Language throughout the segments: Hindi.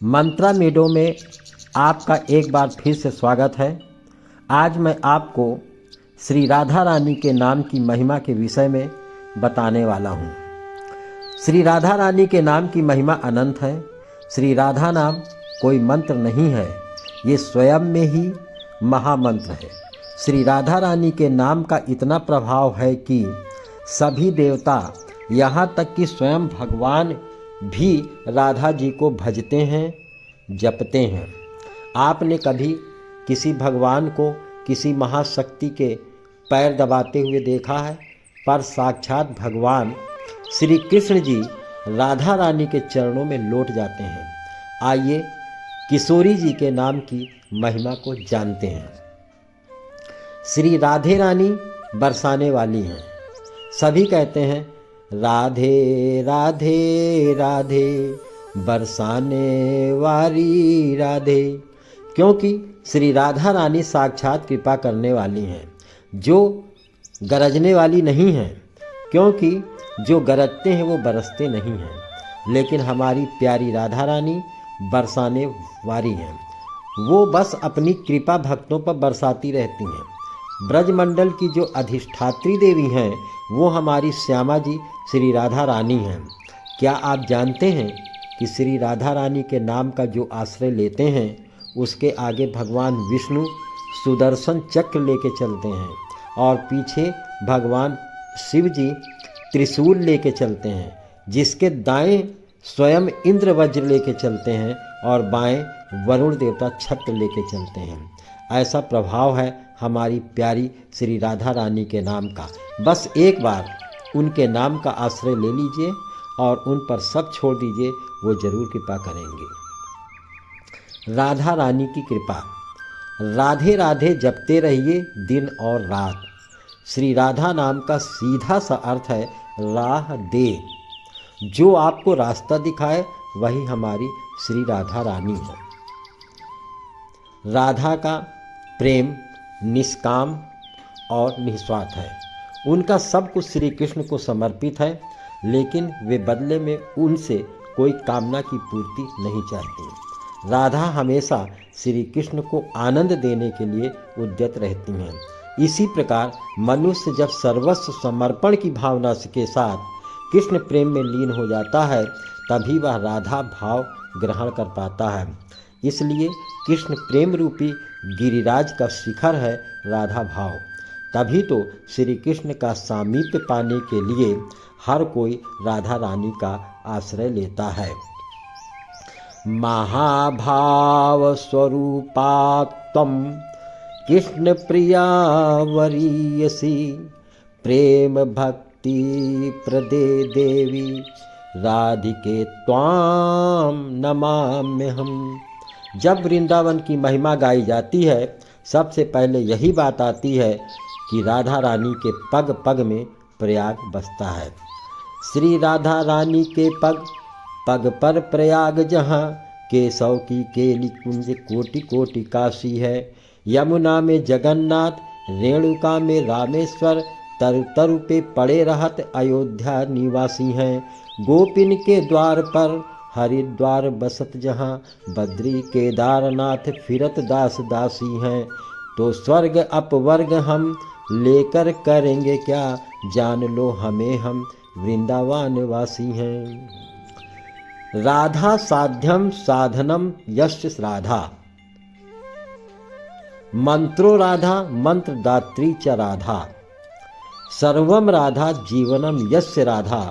मंत्रा मीडो में आपका एक बार फिर से स्वागत है। आज मैं आपको श्री राधा रानी के नाम की महिमा के विषय में बताने वाला हूँ। श्री राधा रानी के नाम की महिमा अनंत है। श्री राधा नाम कोई मंत्र नहीं है, ये स्वयं में ही महामंत्र है। श्री राधा रानी के नाम का इतना प्रभाव है कि सभी देवता, यहाँ तक कि स्वयं भगवान भी राधा जी को भजते हैं, जपते हैं। आपने कभी किसी भगवान को किसी महाशक्ति के पैर दबाते हुए देखा है? पर साक्षात भगवान श्री कृष्ण जी राधा रानी के चरणों में लौट जाते हैं। आइए किशोरी जी के नाम की महिमा को जानते हैं। श्री राधे रानी बरसाने वाली हैं। सभी कहते हैं राधे राधे राधे बरसाने वाली राधे, क्योंकि श्री राधा रानी साक्षात कृपा करने वाली हैं, जो गरजने वाली नहीं हैं। क्योंकि जो गरजते हैं वो बरसते नहीं हैं, लेकिन हमारी प्यारी राधा रानी बरसाने वाली हैं। वो बस अपनी कृपा भक्तों पर बरसाती रहती हैं। ब्रजमंडल की जो अधिष्ठात्री देवी हैं वो हमारी श्यामा जी श्री राधा रानी हैं। क्या आप जानते हैं कि श्री राधा रानी के नाम का जो आश्रय लेते हैं उसके आगे भगवान विष्णु सुदर्शन चक्र लेके चलते हैं और पीछे भगवान शिव जी त्रिशूल लेके चलते हैं, जिसके दाएं स्वयं इंद्र वज्र लेके चलते हैं और बाएं वरुण देवता छत्र लेके चलते हैं। ऐसा प्रभाव है हमारी प्यारी श्री राधा रानी के नाम का। बस एक बार उनके नाम का आश्रय ले लीजिए और उन पर सब छोड़ दीजिए, वो जरूर कृपा करेंगे। राधा रानी की कृपा। राधे राधे जपते रहिए दिन और रात। श्री राधा नाम का सीधा सा अर्थ है राह दे। जो आपको रास्ता दिखाए वही हमारी श्री राधा रानी है। राधा का प्रेम निष्काम और निस्वार्थ है। उनका सब कुछ श्री कृष्ण को समर्पित है, लेकिन वे बदले में उनसे कोई कामना की पूर्ति नहीं चाहती। राधा हमेशा श्री कृष्ण को आनंद देने के लिए उद्यत रहती हैं। इसी प्रकार मनुष्य जब सर्वस्व समर्पण की भावना के साथ कृष्ण प्रेम में लीन हो जाता है, तभी वह राधा भाव ग्रहण कर पाता है। इसलिए कृष्ण प्रेम रूपी गिरिराज का शिखर है राधा भाव। तभी तो श्री कृष्ण का सामीप्य पाने के लिए हर कोई राधा रानी का आश्रय लेता है। महाभाव स्वरूपात्म कृष्ण प्रिया वरीयसी, प्रेम भक्ति प्रदे देवी राधिके त्वाम नमाम्यहम्। जब वृंदावन की महिमा गाई जाती है, सबसे पहले यही बात आती है कि राधा रानी के पग पग में प्रयाग बसता है। श्री राधा रानी के पग पग पर प्रयाग जहाँ, केशव की केली कुंज कोटि कोटि काशी है। यमुना में जगन्नाथ, रेणुका में रामेश्वर, तरु तरु पे पड़े रहत अयोध्या निवासी हैं। गोपिन के द्वार पर हरिद्वार बसत जहाँ, बद्री केदारनाथ फिरत दास दासी हैं। तो स्वर्ग अपवर्ग हम लेकर करेंगे क्या, जान लो हमें हम वृंदावन वासी हैं। राधा साध्यम साधनम यस्य राधा, मंत्रो राधा मंत्र दात्री च राधा, सर्वम राधा जीवनम यस्य राधा,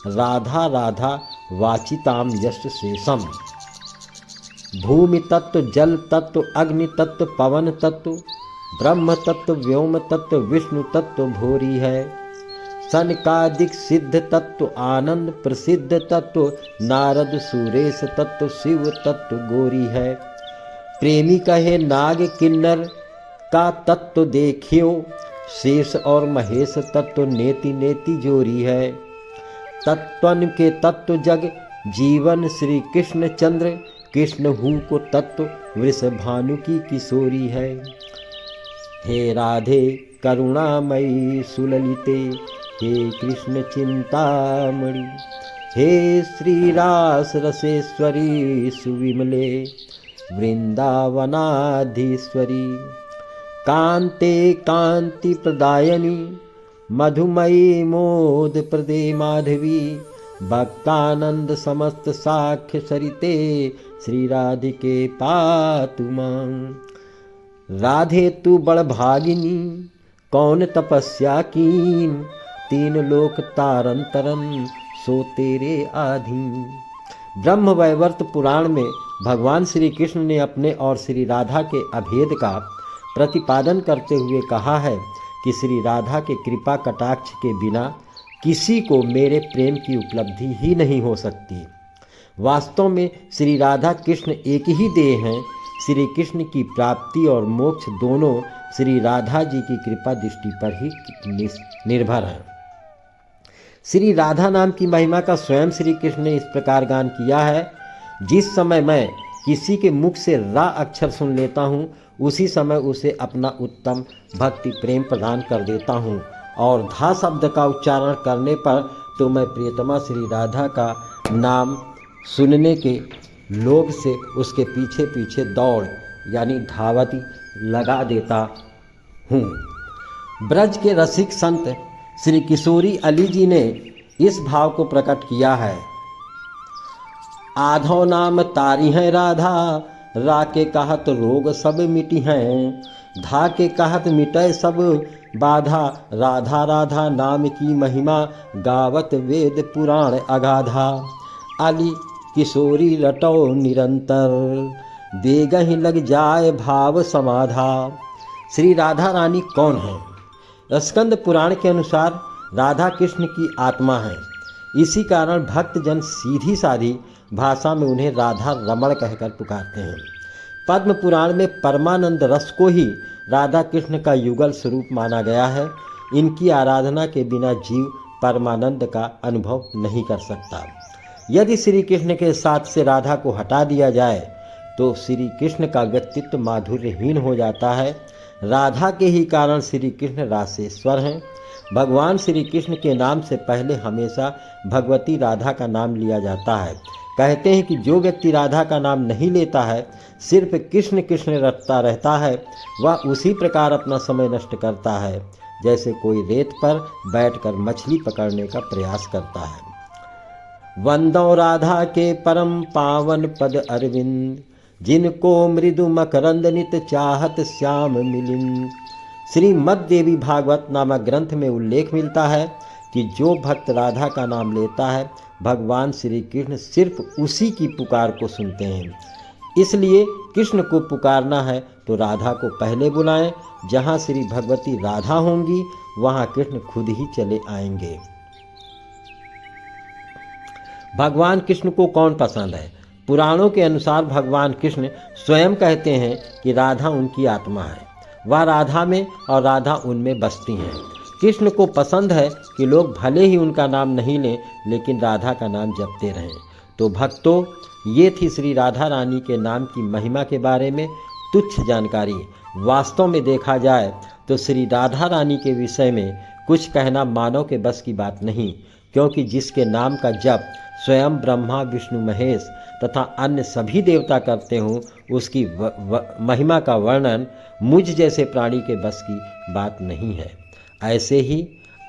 राधा राधा वाचिताम यस्य शेषम। भूमि तत्व, जल तत्व, अग्नि तत्व, पवन तत्व, ब्रह्म तत्व, व्योम तत्व, विष्णु तत्व भोरी है। सनकादिक सिद्ध तत्व, आनंद प्रसिद्ध तत्व, नारद सुरेश तत्व, शिव तत्व गोरी है। प्रेमी कहे नाग किन्नर का तत्व देखियो, शेष और महेश तत्व नेति नेति जोरी है। तत्वन के तत्व जग जीवन श्री कृष्ण चंद्र, कृष्ण हूँ को तत्व वृषभानु की किशोरी है। हे राधे करुणामयी सुललिते, हे कृष्ण चिंतामणि, हे श्रीरास रसेश्वरी सुविमले वृंदावनाधीश्वरी, कांते कांति प्रदायनी मधुमयी मोद प्रदे माधवी, भक्तानंद समस्त साख्य सरिते श्री राधिके पातु मां। राधे तू बड़ भागिनी कौन तपस्या कीन, तीन लोक तारन तरन सो तेरे आधीन। ब्रह्म वैवर्त पुराण में भगवान श्री कृष्ण ने अपने और श्री राधा के अभेद का प्रतिपादन करते हुए कहा है कि श्री राधा के कृपा कटाक्ष के बिना किसी को मेरे प्रेम की उपलब्धि ही नहीं हो सकती। वास्तव में श्री राधा कृष्ण एक ही देह हैं। श्री कृष्ण की प्राप्ति और मोक्ष दोनों श्री राधा जी की कृपा दृष्टि पर ही निर्भर है। श्री राधा नाम की महिमा का स्वयं श्री कृष्ण ने इस प्रकार गान किया है, जिस समय मैं किसी के मुख से रा अक्षर सुन लेता हूँ उसी समय उसे अपना उत्तम भक्ति प्रेम प्रदान कर देता हूँ, और धा शब्द का उच्चारण करने पर तो मैं प्रियतमा श्री राधा का नाम सुनने के लोभ से उसके पीछे पीछे दौड़ यानी धावती लगा देता हूँ। ब्रज के रसिक संत श्री किशोरी अली जी ने इस भाव को प्रकट किया है। आधो नाम तारी हैं राधा, रा के कहत रोग सब मिटी हैं, धा के कहत मिटय सब बाधा, राधा राधा नाम की महिमा गावत वेद पुराण अगाधा। अली किशोरी रटो निरंतर, देगहि लग जाए भाव समाधा। श्री राधा रानी कौन है? स्कंद पुराण के अनुसार राधा कृष्ण की आत्मा है। इसी कारण भक्तजन सीधी साधी भाषा में उन्हें राधा रमण कहकर पुकारते हैं। पद्म पुराण में परमानंद रस को ही राधा कृष्ण का युगल स्वरूप माना गया है। इनकी आराधना के बिना जीव परमानंद का अनुभव नहीं कर सकता। यदि श्री कृष्ण के साथ से राधा को हटा दिया जाए तो श्री कृष्ण का व्यक्तित्व माधुर्यहीन हो जाता है। राधा के ही कारण श्री कृष्ण रासेश्वर हैं। भगवान श्री कृष्ण के नाम से पहले हमेशा भगवती राधा का नाम लिया जाता है। कहते हैं कि जो व्यक्ति राधा का नाम नहीं लेता है, सिर्फ कृष्ण कृष्ण रटता रहता है, वह उसी प्रकार अपना समय नष्ट करता है जैसे कोई रेत पर बैठकर मछली पकड़ने का प्रयास करता है। वंदो राधा के परम पावन पद अरविंद, जिनको मृदु मकरंद नित चाहत श्याम मिलिन। श्रीमद् देवी भागवत नामक ग्रंथ में उल्लेख मिलता है कि जो भक्त राधा का नाम लेता है, भगवान श्री कृष्ण सिर्फ उसी की पुकार को सुनते हैं। इसलिए कृष्ण को पुकारना है तो राधा को पहले बुलाएं। जहाँ श्री भगवती राधा होंगी वहाँ कृष्ण खुद ही चले आएंगे। भगवान कृष्ण को कौन पसंद है? पुराणों के अनुसार भगवान कृष्ण स्वयं कहते हैं कि राधा उनकी आत्मा है। वह राधा में और राधा उनमें बसती हैं। कृष्ण को पसंद है कि लोग भले ही उनका नाम नहीं लें लेकिन राधा का नाम जपते रहें। तो भक्तों, ये थी श्री राधा रानी के नाम की महिमा के बारे में तुच्छ जानकारी। वास्तव में देखा जाए तो श्री राधा रानी के विषय में कुछ कहना मानव के बस की बात नहीं, क्योंकि जिसके नाम का जप स्वयं ब्रह्मा विष्णु महेश तथा अन्य सभी देवता करते हों, उसकी महिमा का वर्णन मुझ जैसे प्राणी के बस की बात नहीं है। ऐसे ही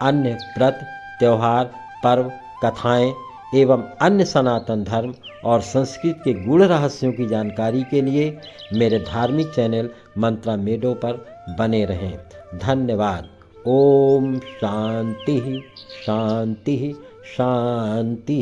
अन्य व्रत, त्यौहार, पर्व, कथाएं एवं अन्य सनातन धर्म और संस्कृत के गूढ़ रहस्यों की जानकारी के लिए मेरे धार्मिक चैनल मंत्रा मेडो पर बने रहें। धन्यवाद। ओम शांति शांति शांति।